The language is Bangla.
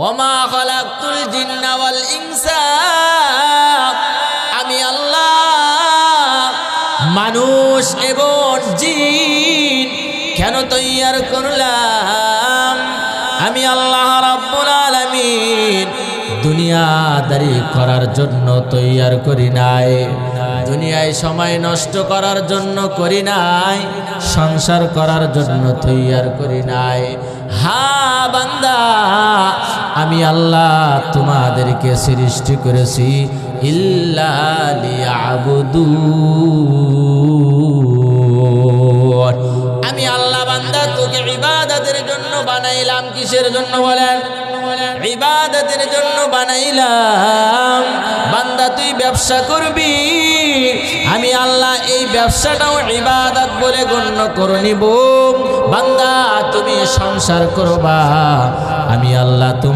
ওয়ামা খালাকতুল জিন্না ওয়াল ইনসা, আমি আল্লাহ মানুষ এবং জিন কেন তৈয়ার করলাম? আমি আল্লাহ রাব্বুল আলামিন দুনিয়াদারি করার জন্য তৈয়ার করি নাই, দুনিয়ায় সময় নষ্ট করার জন্য করি নাই, সংসার করার জন্য তৈয়ার করি নাই। হ্যাঁ বান্দা, আমি আল্লাহ তোমাদেরকে সৃষ্টি করেছি ইল্লা লিয়াবুদুন। আমি আল্লাহ বান্দা তোকে ইবাদতের জন্য বানাইলাম। কিসের জন্য বলেন? ইবাদতের জন্য বানাইলাম। বান্দা তুই ব্যবসা করবি, আমি আল্লাহ এই ব্যবসাটাও ইবাদত বলে গণ্য করে নিব। বান্দা তুমি সংসার করবা, আমি আল্লাহ